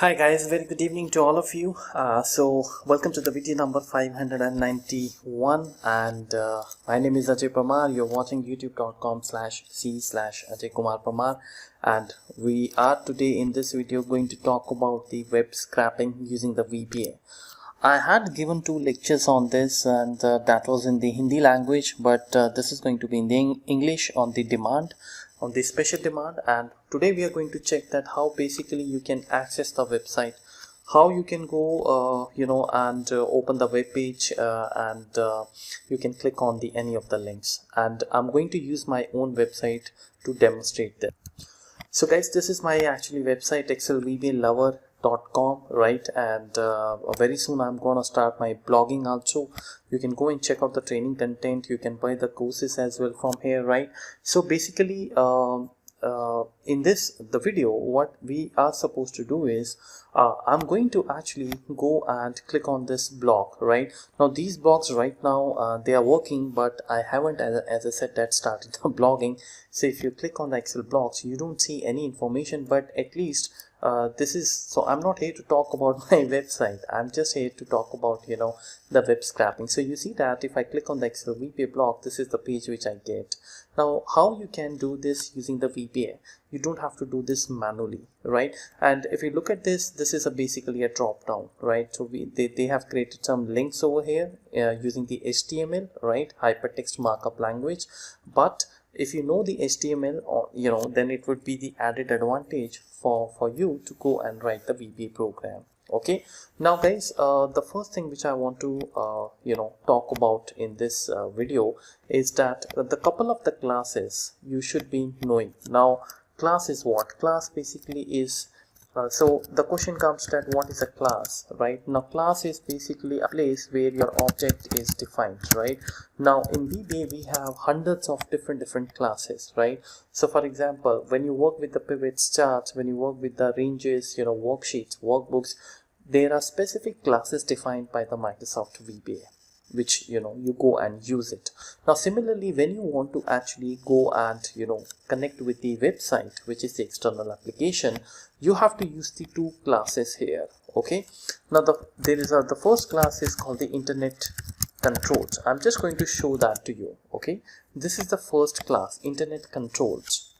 Hi guys, very good evening to all of you. Welcome to the video number 591 and my name is Ajay Pamar. You're watching youtube.com/c/Ajay Kumar Pamar, and we are today in this video going to talk about the web scraping using the VPA. I had given 2 lectures on this and that was in the Hindi language, but this is going to be in the English on the demand, on the special demand. And today we are going to check that how basically you can access the website, how you can go and open the web page and you can click on any of the links, and I'm going to use my own website to demonstrate that. So guys, this is my actually website, excelvblover.com, right? And very soon I'm gonna start my blogging also. You can go and check out the training content. You can buy the courses as well from here, right? So basically in the video, what we are supposed to do is I'm going to actually go and click on this blog. Right now, these blogs right now they are working, but I haven't, as I said, that started the blogging. So if you click on the Excel blogs, you don't see any information, but at least this is, so I'm not here to talk about my website. I'm just here to talk about the web scraping. So you see that if I click on the Excel VPA blog, this is the page which I get. Now how you can do this using the VPA, you don't have to do this manually, right? And if you look at this is basically a drop down, right? So they have created some links over here using the HTML, right, hypertext markup language. But if you know the HTML, or then it would be the added advantage for you to go and write the VBA program. Okay, now guys, the first thing which I want to talk about in this video is that the couple of the classes you should be knowing. Now class is what? Class basically is so the question comes that what is a class, right? Now class is basically a place where your object is defined, right? Now in VBA we have hundreds of different classes, right? So for example, when you work with the pivots, charts, when you work with the ranges, worksheets, workbooks, there are specific classes defined by the Microsoft VBA, which you go and use it. Now similarly, when you want to actually go and connect with the website, which is the external application, you have to use the 2 classes here. Okay, now the first class is called the internet controls. I'm just going to show that to you. Okay, this is the first class, internet controls,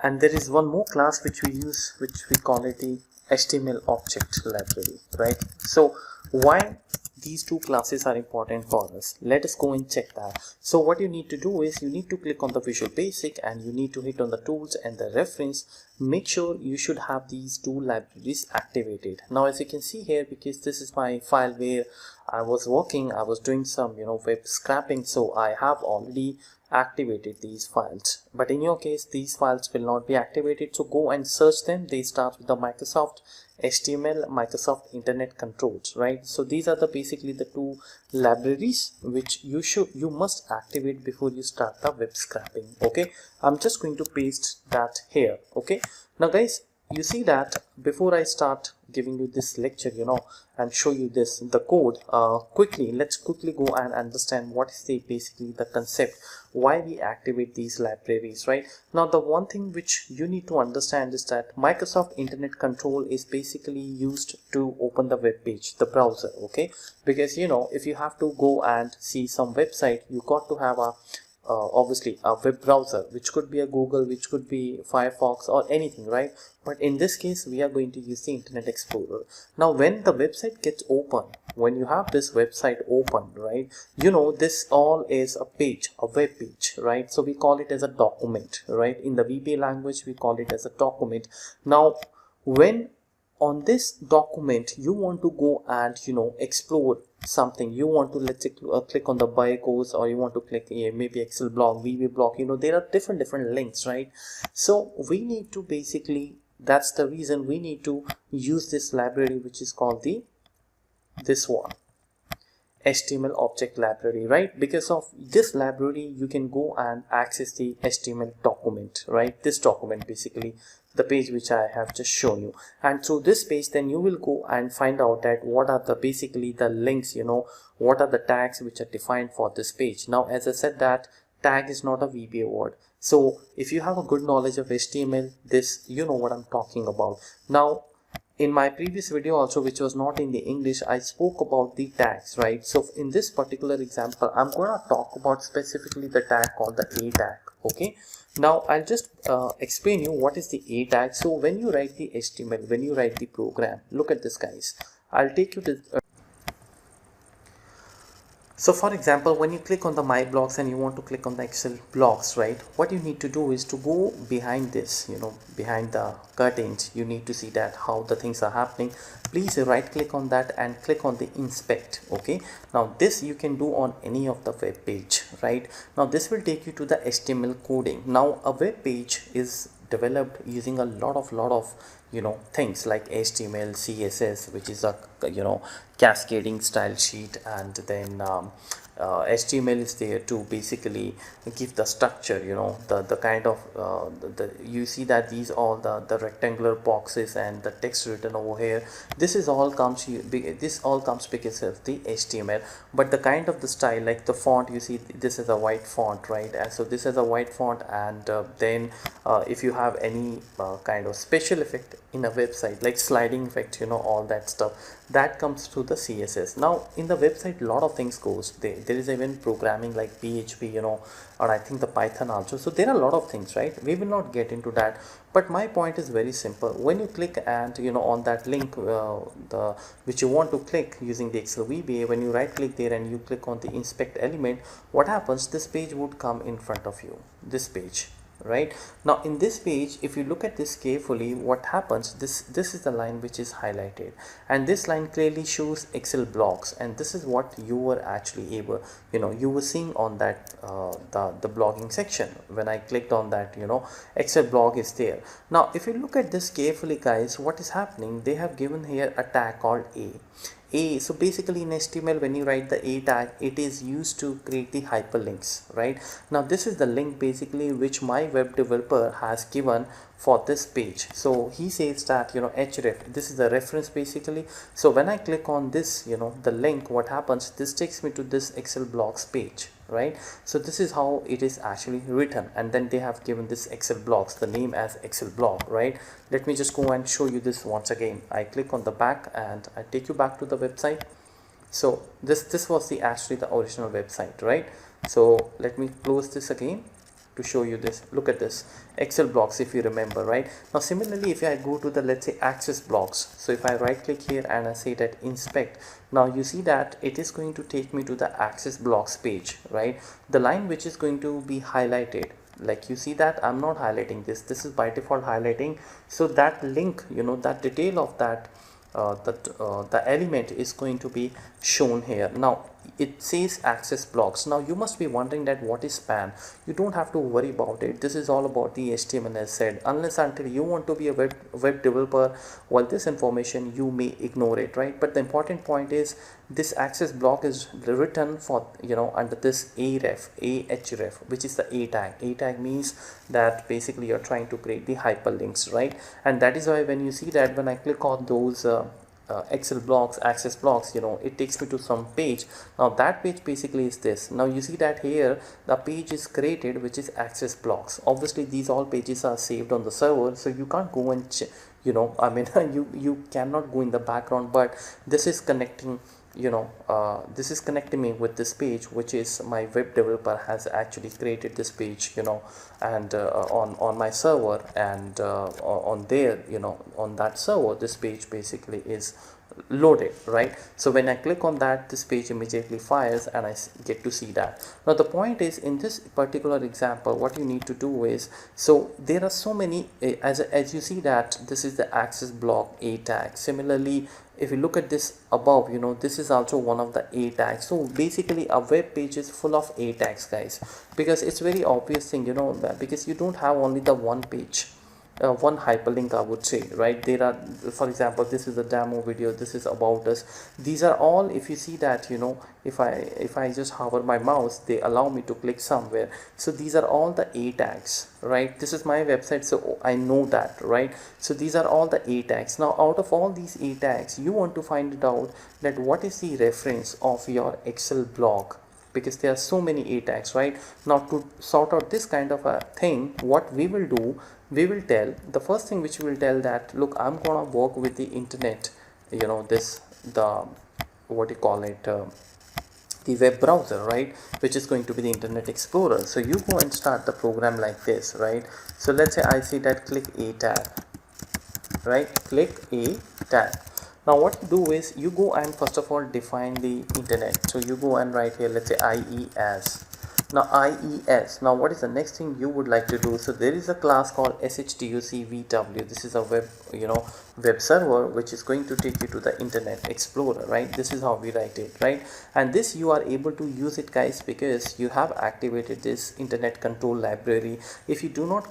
and there is one more class which we use, which we call it the HTML object library, right? So why these 2 classes are important for us? Let us go and check that. So what you need to do is you need to click on the Visual Basic and you need to hit on the tools and the reference. Make sure you should have these 2 libraries activated. Now as you can see here, because this is my file where I was working, I was doing some web scraping, so I have already activated these files. But in your case, these files will not be activated, so go and search them. They start with the Microsoft HTML, Microsoft Internet Controls, right? So these are basically the 2 libraries which you must activate before you start the web scraping. Okay, I'm just going to paste that here. Okay, now guys, you see that before I start giving you this lecture and show you the code let's quickly go and understand what is basically the concept, why we activate these libraries, right? Now the one thing which you need to understand is that Microsoft Internet Control is basically used to open the web page, the browser. Okay, because if you have to go and see some website, you got to have a obviously a web browser, which could be a Google, which could be Firefox or anything, right? But in this case we are going to use the Internet Explorer. Now when the website gets open, when you have this website open, right, this all is a page, a web page, right? So we call it as a document, right? In the VBA language we call it as a document. Now when on this document you want to go and explore something, you want to, let's say, click on the buy course, or you want to click maybe Excel blog, VBA blog, there are different links, right? So we need to basically, that's the reason we need to use this library, which is called this one, HTML object library, right? Because of this library you can go and access the HTML document, right? This document, basically the page which I have just shown you, and through this page then you will go and find out that what are basically the links, what are the tags which are defined for this page. Now as I said, that tag is not a VBA word, so if you have a good knowledge of HTML, this what I'm talking about. Now in my previous video also, which was not in the English, I spoke about the tags, right? So in this particular example, I'm going to talk about specifically the tag called the A tag. Okay, now I'll just explain you what is the A tag. So when you write the HTML, when you write the program, look at this, guys. I'll take you to so for example, when you click on the My Blocks and you want to click on the Excel blocks, right, what you need to do is to go behind this, behind the curtains. You need to see that how the things are happening. Please right click on that and click on the inspect. Okay, now this you can do on any of the web page, right? Now this will take you to the HTML coding. Now a web page is developed using a lot of things like HTML, CSS, which is a cascading style sheet, and then HTML is there to basically give the structure, the kind of you see that these all the rectangular boxes and the text written over here. This all comes because of the HTML, but the kind of the style, like the font, you see this is a white font, right? And so this is a white font, and then if you have any kind of special effect in a website like sliding effect, all that stuff, that comes through the CSS. Now in the website a lot of things goes there is even programming like PHP, or I think the Python also. So there are a lot of things, right? We will not get into that, but my point is very simple. When you click and on that link which you want to click using the Excel VBA, when you right click there and you click on the inspect element, what happens, this page would come in front of you, this page, right? Now in this page, if you look at this carefully, what happens, this is the line which is highlighted, and this line clearly shows Excel blocks, and this is what you were actually able, you were seeing on that the blogging section. When I clicked on that, Excel blog is there. Now if you look at this carefully, guys, what is happening, they have given here a tag called A. So basically in HTML, when you write the A tag, it is used to create the hyperlinks, right? Now this is the link basically which my web developer has given for this page. So he says that href, this is the reference basically. So when I click on this, the link, what happens, this takes me to this Excel blocks page, right? So this is how it is actually written, and then they have given this Excel blocks, the name as Excel block, right? Let me just go and show you this once again. I click on the back and I take you back to the website. So this was actually the original website, right? So let me close this again to show you this. Look at this Excel blocks, if you remember, right? Now similarly, if I go to the, let's say, access blocks, so if I right click here and I say that inspect, now you see that it is going to take me to the access blocks page, right? The line which is going to be highlighted, like you see that I'm not highlighting this is by default highlighting. So that link, that detail of that the element is going to be shown here. Now it says access blocks. Now you must be wondering that what is span. You don't have to worry about it. This is all about the HTML, as said. Unless until you want to be a web developer, well, this information you may ignore it, right? But the important point is this access block is written for under this href, which is the A tag. A tag means that basically you're trying to create the hyperlinks, right? And that is why when you see that when I click on those Excel blocks, access blocks, it takes me to some page. Now that page basically is this. Now you see that here the page is created, which is access blocks. Obviously these all pages are saved on the server, so you can't go and you cannot go in the background, but this is connecting this is connecting me with this page, which is my web developer has actually created this page, and on my server, and on there, on that server, this page basically is loaded, right? So when I click on that, this page immediately fires and I get to see that. Now the point is, in this particular example, what you need to do is, so there are so many as you see that this is the access block A tag. Similarly, if you look at this above, this is also one of the A tags. So basically a web page is full of A tags, guys, because it's very obvious thing, because you don't have only the one page, one hyperlink, I would say, right? There are, for example, this is a demo video, this is about us. These are all, if you see that, if I just hover my mouse, they allow me to click somewhere. So these are all the A tags, right? This is my website, so I know that, right? So these are all the A tags. Now out of all these A tags, you want to find it out that what is the reference of your Excel blog, because there are so many A tags, right? Now to sort out this kind of a thing, what we will do, we will tell, the first thing which we will tell that, look, I'm gonna work with the internet, the what do you call it, the web browser, right, which is going to be the Internet Explorer. So you go and start the program like this, right? So let's say I say that click a tab, right? Click a tab. Now what you do is you go and first of all define the internet. So you go and write here, let's say IES. Now IES, now what is the next thing you would like to do? So there is a class called SHTUCVW. This is a web server which is going to take you to the Internet Explorer, right? This is how we write it, right? And this you are able to use it, guys, because you have activated this internet control library. If you do not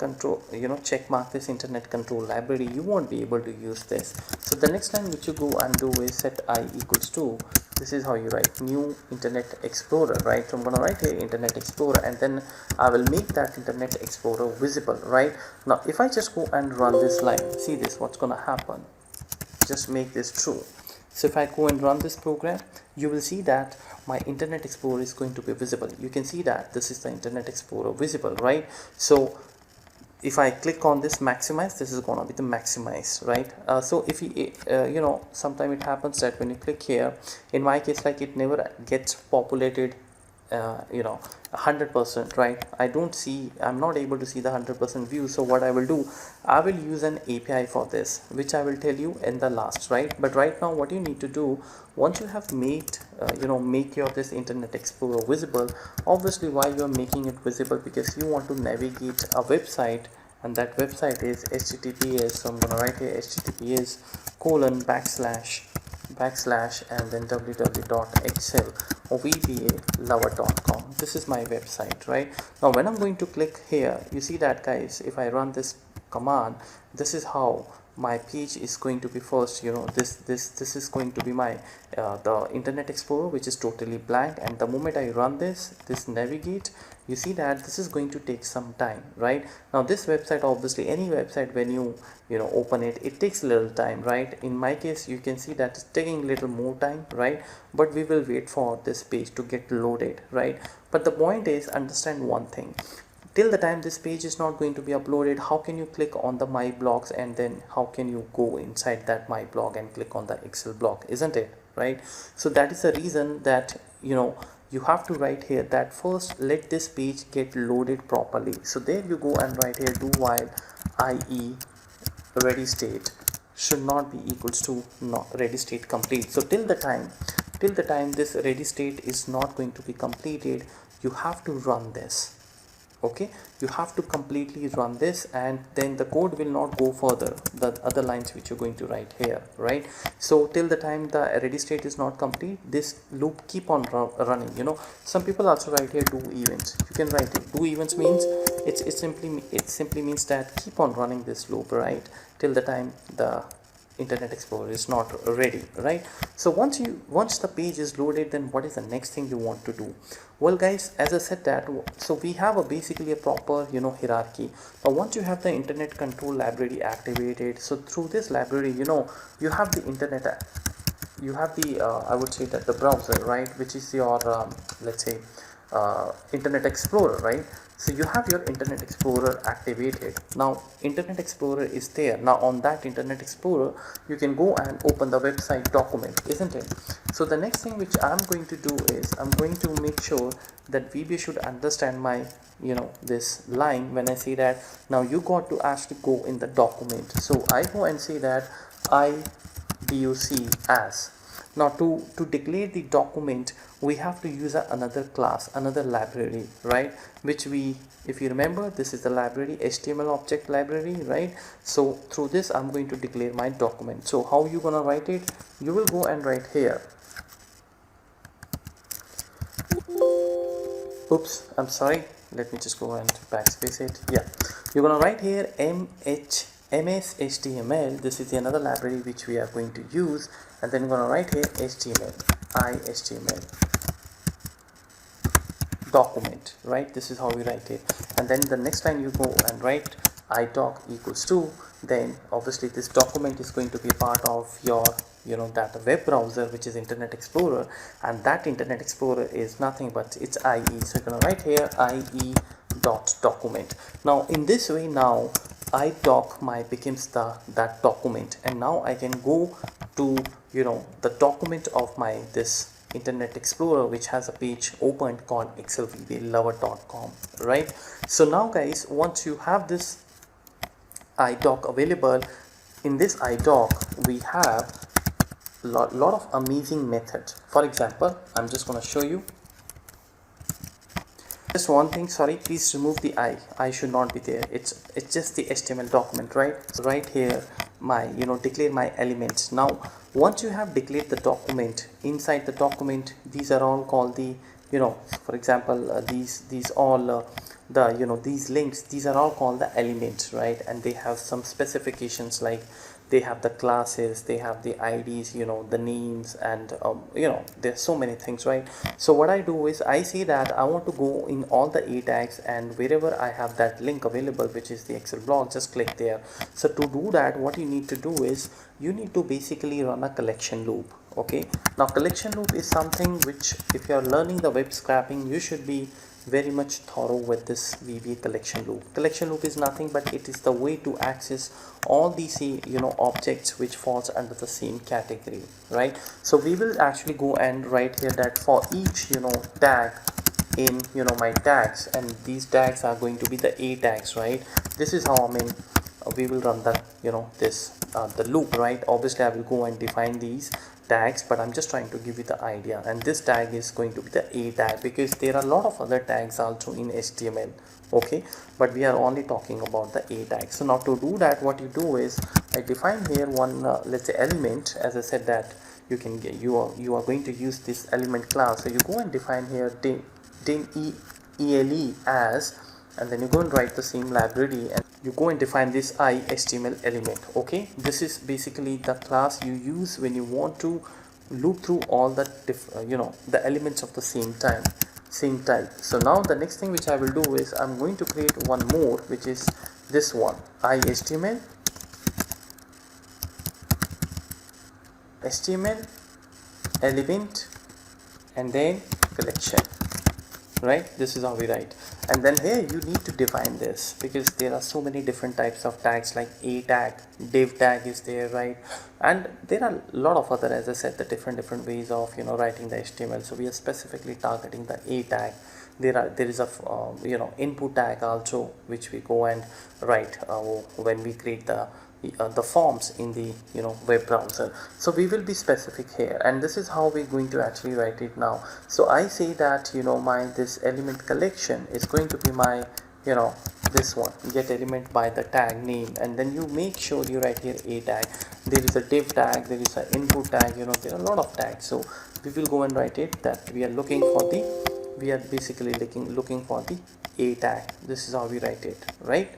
check mark this internet control library, you won't be able to use this. So the next line which you go and do is set I equals to, this is how you write new Internet Explorer, right? So I'm going to write here Internet Explorer, and then I will make that Internet Explorer visible, right? Now if I just go and run this line, see this, what's going to happen? Just make this true. So if I go and run this program, you will see that my Internet Explorer is going to be visible. You can see that this is the Internet Explorer visible, right? So if I click on this maximize, this is gonna be the maximize, right? So if you sometime it happens that when you click here, in my case, like, it never gets populated 100%, right? I'm not able to see the 100% view. So what I will do, I will use an API for this, which I will tell you in the last, right? But right now what you need to do, once you have made make your this Internet Explorer visible, obviously why you are making it visible, because you want to navigate a website, and that website is HTTPS. So I'm going to write here HTTPS : and then www.excel or vbalover.com. This is my website, right? Now when I'm going to click here, you see that, guys, if I run this command, this is how my page is going to be first. This is going to be my the Internet Explorer, which is totally blank, and the moment I run this navigate, you see that this is going to take some time, right? Now this website, obviously any website, when you open it takes a little time, right? In my case, you can see that it's taking a little more time, right? But we will wait for this page to get loaded, right? But the point is, understand one thing, till the time this page is not going to be uploaded, how can you click on the my blogs, and then how can you go inside that my blog and click on the Excel blog, isn't it, right? So that is the reason that you have to write here that first let this page get loaded properly. So there you go and write here, do while IE ready state should not be equals to not ready state complete. So till the time this ready state is not going to be completed, you have to run this. Okay, you have to completely run this, and then the code will not go further, the other lines which you're going to write here, right? So till the time the ready state is not complete, this loop keep on running. Some people also write here do events. You can write it. Do events means it simply means that keep on running this loop, right, till the time the Internet Explorer is not ready, right? So once the page is loaded, then what is the next thing you want to do? Well, guys, as I said that, so we have basically a proper hierarchy. Now once you have the internet control library activated, so through this library, you have the internet, you have the I would say that the browser, right, which is your let's say Internet Explorer, right? So you have your Internet Explorer activated. Now Internet Explorer is there. Now on that Internet Explorer, you can go and open the website document, isn't it? So the next thing which I'm going to do is I'm going to make sure that VBA should understand my this line when I say that now you got to actually go in the document. So I go and say that IDUC as. Now to declare the document, we have to use another class, another library, right, which we, if you remember, this is the library HTML object library, right? So through this I'm going to declare my document. So how you gonna write it? You will go and write here, oops, I'm sorry, let me just go and backspace it. Yeah, you're gonna write here MS-HTML. This is the another library which we are going to use, and then you're gonna write here HTML, IHTML document, right? This is how we write it. And then the next line you go and write idoc equals to, then obviously this document is going to be part of your that web browser, which is Internet Explorer, and that Internet Explorer is nothing but it's IE. So you're gonna write here IE dot document. Now in this way, now iDoc my becomes that document, and now I can go to the document of my this Internet Explorer, which has a page opened called excelvblover.com, right? So now guys, once you have this iDoc available, in this iDoc we have lot of amazing methods. For example, I'm just going to show you just one thing. Sorry, please remove the I should not be there. It's just the HTML document, right? So right here my declare my elements. Now once you have declared the document, inside the document these are all called the for example these all these links, these are all called the elements, right? And they have some specifications, like they have the classes, they have the IDs, the names, and there's so many things, right? So what I do is I see that I want to go in all the A tags, and wherever I have that link available, which is the Excel block, just click there. So to do that, what you need to do is you need to basically run a collection loop. Okay, now collection loop is something which, if you are learning the web scraping, you should be very much thorough with this VBA collection loop. Collection loop is nothing but it is the way to access all these objects which falls under the same category, right? So we will actually go and write here that for each tag in my tags, and these tags are going to be the A tags, right? This is how we will run the the loop, right? Obviously I will go and define these tags, but I'm just trying to give you the idea, and this tag is going to be the A tag because there are a lot of other tags also in HTML, okay, but we are only talking about the A tag. So now to do that, what you do is I define here one let's say element. As I said that you can get you are going to use this element class, so you go and define here dim ele as, and then you go and write the same library and you go and define this HTML element. Okay, this is basically the class you use when you want to loop through all the the elements of the same type. So now the next thing which I will do is I'm going to create one more, which is this one, HTML element and then collection, right? This is how we write. And then here you need to define this because there are so many different types of tags, like A tag, div tag is there, right? And there are a lot of other, as I said, the different ways of writing the HTML. So we are specifically targeting the A tag. There is a input tag also, which we go and write when we create the forms in the web browser. So we will be specific here, and this is how we're going to actually write it now. So I say that my this element collection is going to be my this one, get element by the tag name, and then you make sure you write here A tag. There is a div tag, there is an input tag, there are a lot of tags. So we will go and write it that we are looking for we are basically looking for the A tag. This is how we write it, right?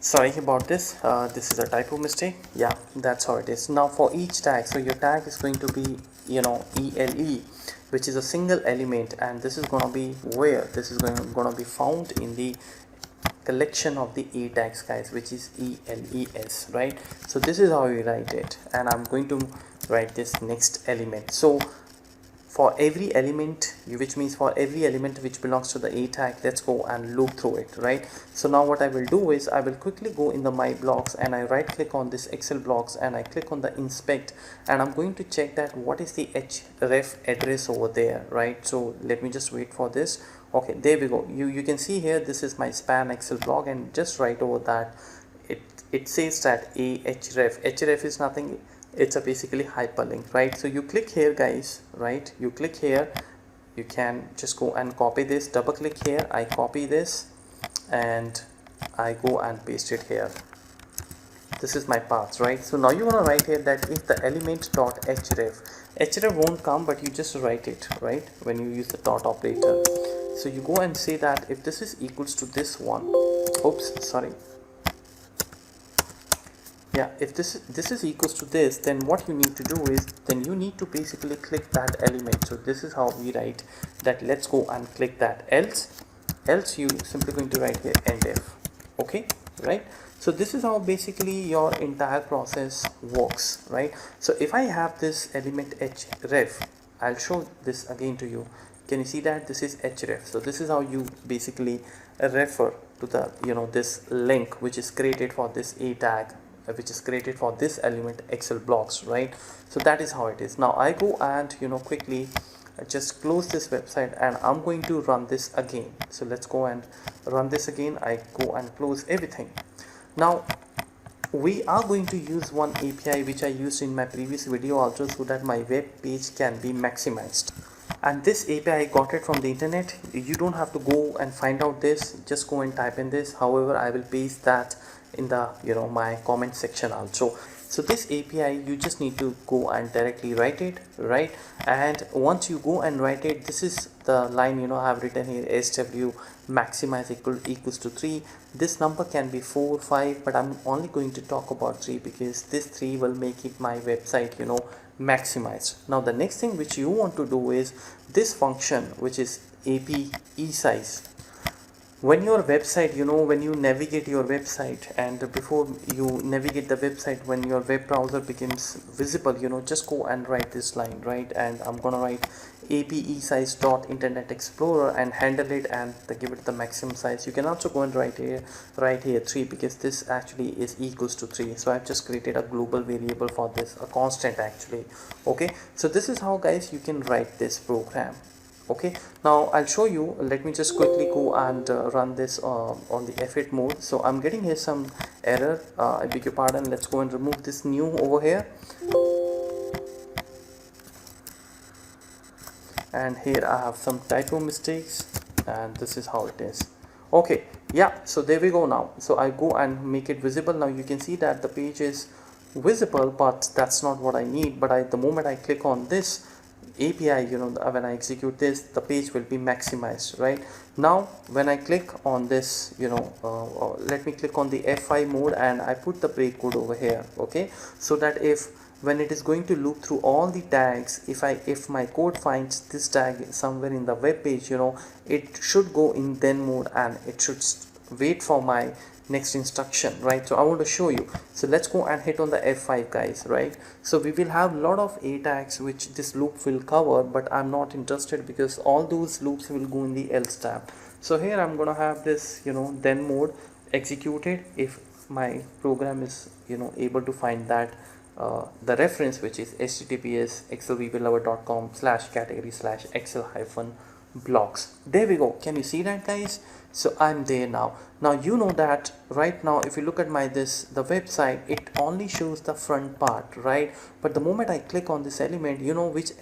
Sorry about this, this is a typo mistake. Yeah, that's how it is. Now for each tag, so your tag is going to be ELE, which is a single element, and this is going to be where this is going to be found in the collection of the A tags, guys, which is ELES, right? So this is how we write it, and I'm going to write this next element. So for every element, which means for every element which belongs to the A tag, let's go and loop through it, right? So now what I will do is I will quickly go in the my blocks, and I right click on this Excel blocks, and I click on the inspect, and I'm going to check that what is the href address over there, right? So let me just wait for this. Okay, there we go. You can see here, this is my span Excel block, and just right over that it says that href is nothing, it's a basically hyperlink, right? So you click here, guys, right? You click here, you can just go and copy this, double click here, I copy this and I go and paste it here. This is my path, right? So now you want to write here that if the element dot href won't come, but you just write it, right, when you use the dot operator. So you go and say that if this is equals to this one, oops, sorry, yeah, if this is equals to this, then what you need to do is then you need to basically click that element. So this is how we write that, let's go and click that, else you simply going to write here endif. Okay, right? So this is how basically your entire process works, right? So if I have this element href, I'll show this again to you. Can you see that this is href? So this is how you basically refer to the this link which is created for this a tag, which is created for this element excel blocks, right? So that is how it is. Now I go and quickly just close this website, and I'm going to run this again. So let's go and run this again. I go and close everything. Now we are going to use one API which I used in my previous video also, so that my web page can be maximized. And this API I got it from the internet. You don't have to go and find out this, just go and type in this. However, I will paste that in the my comment section also. So this API, you just need to go and directly write it, right? And once you go and write it, this is the line I have written here, SW maximize equals to 3. This number can be 4, 5, but I'm only going to talk about 3 because this 3 will make it my website maximized. Now the next thing which you want to do is this function, which is ap esize. When your website, when you navigate your website, and before you navigate the website, when your web browser becomes visible, just go and write this line, right? And I'm gonna write ap esize dot internet explorer and handle it and give it the maximum size. You can also go and write here 3, because this actually is equals to 3. So I've just created a global variable for this, a constant actually. Okay, so this is how guys you can write this program. Okay, now I'll show you. Let me just quickly go and run this on the F8 mode. So I'm getting here some error, I beg your pardon. Let's go and remove this new over here, and here I have some typo mistakes, and this is how it is. Okay, yeah, so there we go. Now so I go and make it visible. Now you can see that the page is visible, but that's not what I need. But the moment I click on this API, when I execute this, the page will be maximized. Right now when I click on this, let me click on the F5 mode, and I put the breakcode over here. Okay, so that if when it is going to loop through all the tags, if my code finds this tag somewhere in the web page, it should go in then mode, and it should wait for my next instruction, right? So I want to show you. So let's go and hit on the F5 guys, right? So we will have a lot of a tags which this loop will cover, but I'm not interested because all those loops will go in the else tab. So here I'm gonna have this then mode executed if my program is able to find that the reference, which is https excelvplover.com/category/excel-blocks. There we go. Can you see that guys? So I'm there now. Now that right now if you look at the website, it only shows the front part, right? But the moment I click on this element, which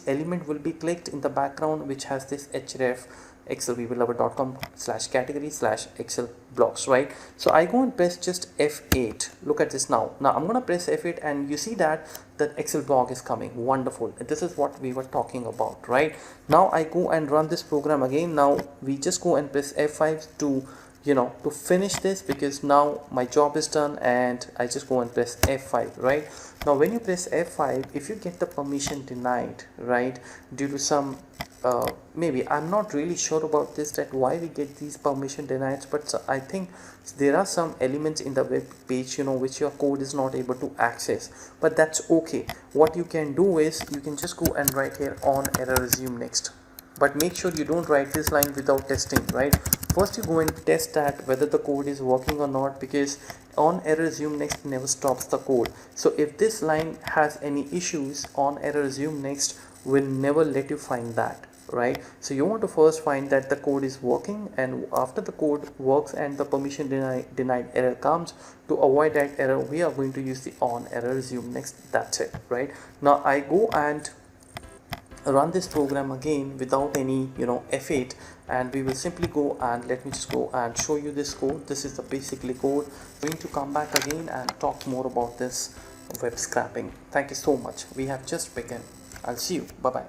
element will be clicked in the background, which has this href excelvplover.com/category/excel-blocks, right? So I go and press just F8. Look at this now. I'm gonna press F8, and you see that the excel block is coming. Wonderful. This is what we were talking about, right? Now I go and run this program again. Now we just go and press F5 to to finish this, because now my job is done, and I just go and press F5, right? Now when you press F5, if you get the permission denied, right, due to some maybe I'm not really sure about this, that why we get these permission denied, but I think there are some elements in the web page which your code is not able to access, but that's okay. What you can do is you can just go and write here on error resume next, but make sure you don't write this line without testing, right? First you go and test that whether the code is working or not, because on error resume next never stops the code. So if this line has any issues, on error resume next will never let you find that, right? So you want to first find that the code is working, and after the code works and the permission denied error comes, to avoid that error we are going to use the on error resume next. That's it, right? Now I go and run this program again without any F8, and we will simply go and let me just go and show you this code. This is the basically code. I'm going to come back again and talk more about this web scraping. Thank you so much. We have just begun. I'll see you. Bye bye.